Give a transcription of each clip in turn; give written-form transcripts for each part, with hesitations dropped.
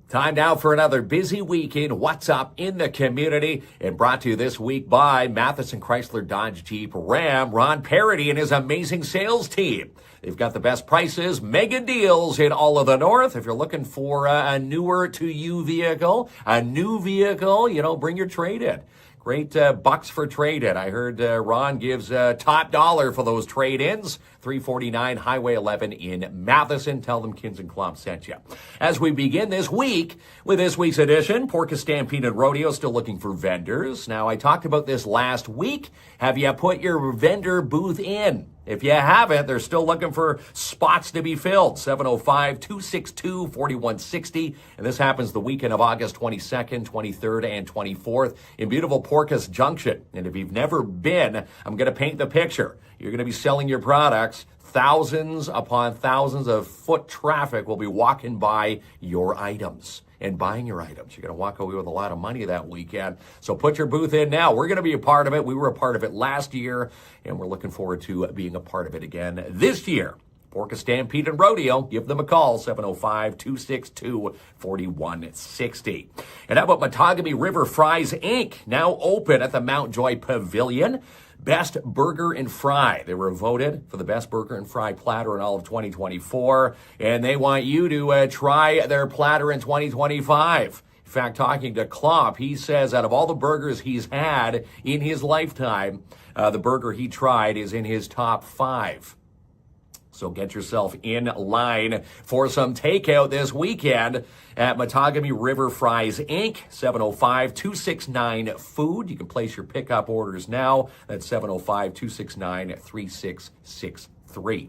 Time now for another busy week in What's Up in the Community, and brought to you this week by Matheson Chrysler Dodge Jeep Ram. Ron Parody and his amazing sales team. They've got the best prices, mega deals in all of the North. If you're looking for a newer to you vehicle, a new vehicle, bring your trade in. Great bucks for trade-in. I heard Ron gives top dollar for those trade-ins. 349 Highway 11 in Matheson. Tell them KINZ and KLOMP sent you. As we begin this week with this week's edition, Porpoise Stampede and Rodeo still looking for vendors. Now, I talked about this last week. Have you put your vendor booth in? If you haven't, they're still looking for spots to be filled. 705-262-4160. And this happens the weekend of August 22nd, 23rd, and 24th in beautiful Porpoise Junction. And if you've never been, I'm going to paint the picture. You're going to be selling your products. Thousands upon thousands of foot traffic will be walking by your items and buying your items. You're going to walk away with a lot of money that weekend. So put your booth in now. We're going to be a part of it. We were a part of it last year, and we're looking forward to being a part of it again this year. Porpoise Stampede and Rodeo. Give them a call, 705-262-4160. And how about Matagami River Fries, Inc., now open at the Mount Joy Pavilion. Best Burger and Fry. They were voted for the best burger and fry platter in all of 2024, and they want you to try their platter in 2025. In fact, talking to KLOMP, he says out of all the burgers he's had in his lifetime, the burger he tried is in his top 5. So get yourself in line for some takeout this weekend at Matagami River Fries, Inc., 705-269-FOOD. You can place your pickup orders now. That's 705-269-3663.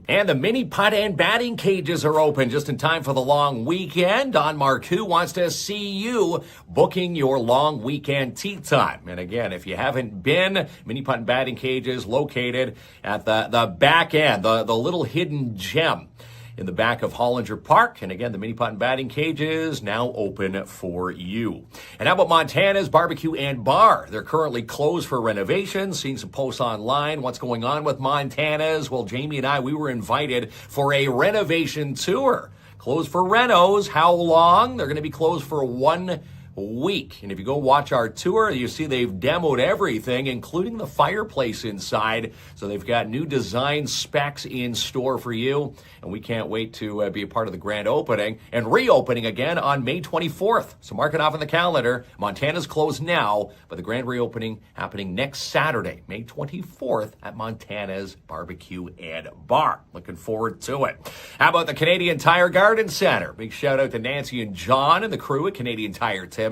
And the mini putt and batting cages are open just in time for the long weekend. Don Marcoux wants to see you booking your long weekend tee time. And again, if you haven't been, mini putt and batting cages located at the back end, the little hidden gem in the back of Hollinger Park. And again, the mini putt and batting cages now open for you. And how about Montana's Barbecue and Bar? They're currently closed for renovations. Seen some posts online. What's going on with Montana's? Well, Jamie and I, we were invited for a renovation tour. Closed for renos. How long? They're going to be closed for 1 week. And if you go watch our tour, you see they've demoed everything, including the fireplace inside. So they've got new design specs in store for you. And we can't wait to be a part of the grand opening and reopening again on May 24th. So mark it off on the calendar. Montana's closed now, but the grand reopening happening next Saturday, May 24th at Montana's Barbecue and Bar. Looking forward to it. How about the Canadian Tire Garden Center? Big shout out to Nancy and John and the crew at Canadian Tire Timmins.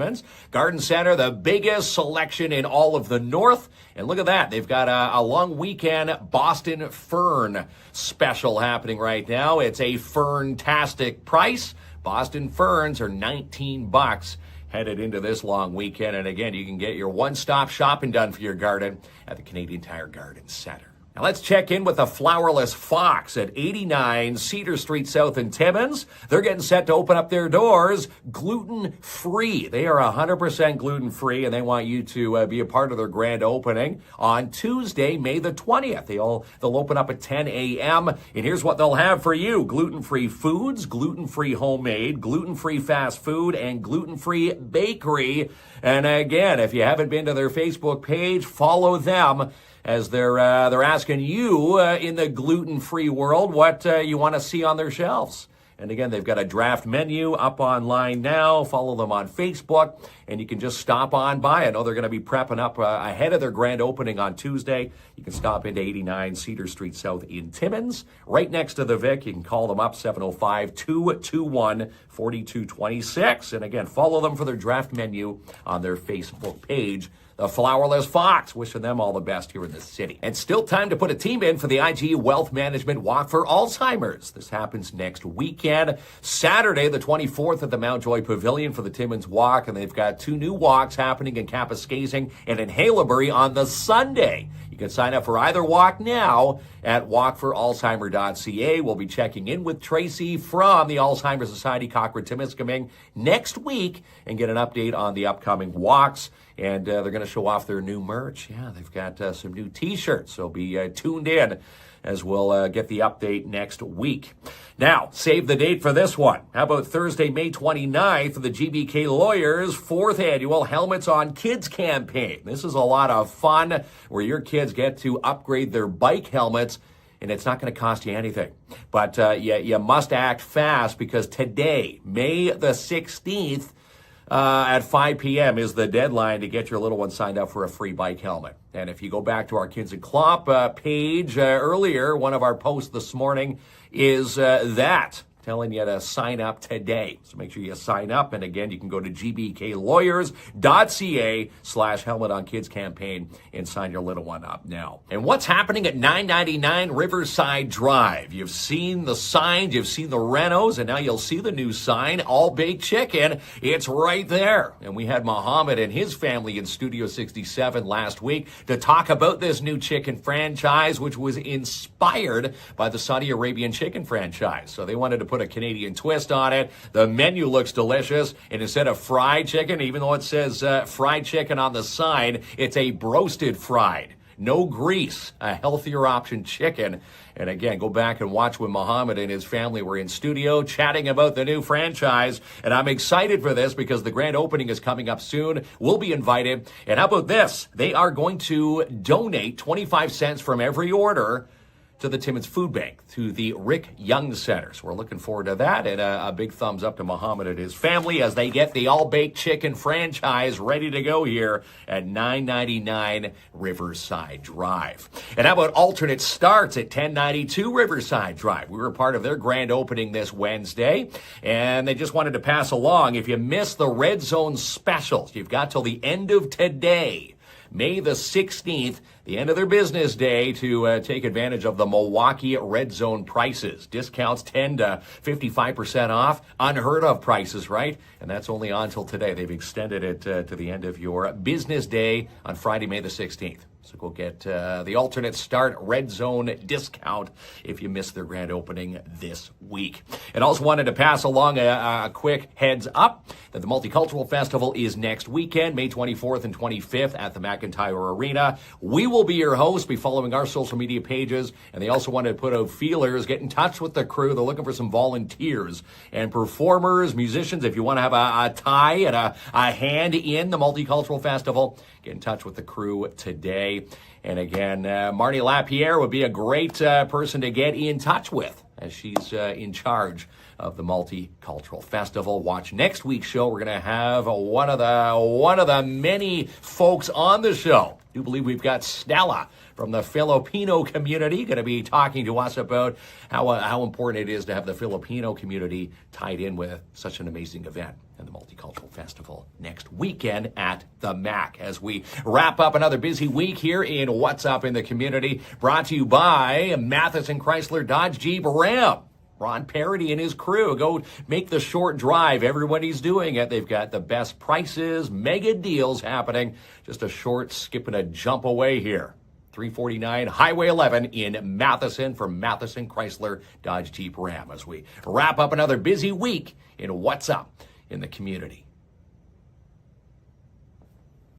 Garden Center, the biggest selection in all of the North. And look at that. They've got a long weekend Boston Fern special happening right now. It's a fern-tastic price. Boston Ferns are $19 headed into this long weekend. And again, you can get your one-stop shopping done for your garden at the Canadian Tire Garden Center. Now let's check in with the Flowerless Fox at 89 Cedar Street South in Timmins. They're getting set to open up their doors gluten-free. They are 100% gluten-free, and they want you to be a part of their grand opening on Tuesday, May the 20th. They'll open up at 10 a.m., and here's what they'll have for you. Gluten-free foods, gluten-free homemade, gluten-free fast food, and gluten-free bakery. And again, if you haven't been to their Facebook page, follow them as they're asking you in the gluten-free world what you want to see on their shelves. And again, they've got a draft menu up online now. Follow them on Facebook, and you can just stop on by. I know they're going to be prepping up ahead of their grand opening on Tuesday. You can stop into 89 Cedar Street South in Timmins, right next to the Vic. You can call them up, 705-221-4226. And again, follow them for their draft menu on their Facebook page. The Flowerless Fox, wishing them all the best here in the city. And still time to put a team in for the IG Wealth Management Walk for Alzheimer's. This happens next weekend, Saturday, the 24th at the Mount Joy Pavilion for the Timmins Walk. And they've got 2 new walks happening in Kapuskasing and in Haileybury on the Sunday. You You can sign up for either walk now at walkforalzheimer.ca. We'll be checking in with Tracy from the Alzheimer's Society Cochrane-Timiskaming next week and get an update on the upcoming walks. And they're going to show off their new merch. Yeah, they've got some new T-shirts, so be tuned in as we'll get the update next week. Now, save the date for this one. How about Thursday, May 29th, the GBK Lawyers' 4th annual Helmets on Kids campaign. This is a lot of fun where your kids get to upgrade their bike helmets, and it's not going to cost you anything. But you must act fast because today, May the 16th, at 5 p.m. is the deadline to get your little one signed up for a free bike helmet. And if you go back to our KINZ and KLOMP page earlier, one of our posts this morning is that, telling you to sign up today. So make sure you sign up. And again, you can go to gbklawyers.ca/helmet on kids campaign and sign your little one up now. And what's happening at 999 Riverside Drive? You've seen the signs, you've seen the renos, and now you'll see the new sign, All Baked Chicken. It's right there. And we had Muhammad and his family in Studio 67 last week to talk about this new chicken franchise, which was inspired by the Saudi Arabian chicken franchise. So they wanted to put a Canadian twist on it. The menu looks delicious, and instead of fried chicken, even though it says fried chicken on the sign, it's a broasted fried. No grease, a healthier option chicken. And again, go back and watch when Muhammad and his family were in studio chatting about the new franchise. And I'm excited for this because the grand opening is coming up soon. We'll be invited. And how about this? They are going to donate 25 cents from every order to the Timmins Food Bank, to the Rick Young Center. So we're looking forward to that, and a big thumbs up to Muhammad and his family as they get the all-baked chicken franchise ready to go here at 999 Riverside Drive. And how about alternate starts at 1092 Riverside Drive? We were part of their grand opening this Wednesday, and they just wanted to pass along, if you missed the Red Zone specials, you've got till the end of today, May the 16th, the end of their business day, to take advantage of the Milwaukee Red Zone prices. Discounts 10 to 55% off. Unheard of prices, right? And that's only on till today. They've extended it to the end of your business day on Friday, May the 16th. So go get the alternate start Red Zone discount if you missed their grand opening this week. And also wanted to pass along a quick heads up that the Multicultural Festival is next weekend, May 24th and 25th at the McIntyre Arena. We will be your hosts, be following our social media pages, and they also wanted to put out feelers, get in touch with the crew. They're looking for some volunteers and performers, musicians. If you want to have a tie and a hand in the Multicultural Festival, get in touch with the crew today. And again, Marnie Lapierre would be a great person to get in touch with as she's in charge of the Multicultural Festival. Watch next week's show. We're going to have one of the many folks on the show. I do believe we've got Stella from the Filipino community going to be talking to us about how important it is to have the Filipino community tied in with such an amazing event and the Multicultural Festival next weekend at the MAC. As we wrap up another busy week here in What's Up in the Community, brought to you by Matheson Chrysler Dodge Jeep Ram. Ron Parody and his crew. Go make the short drive. Everybody's doing it. They've got the best prices, mega deals happening. Just a short skip and a jump away here. 349 Highway 11 in Matheson from Matheson Chrysler Dodge Jeep Ram as we wrap up another busy week in What's Up in the Community.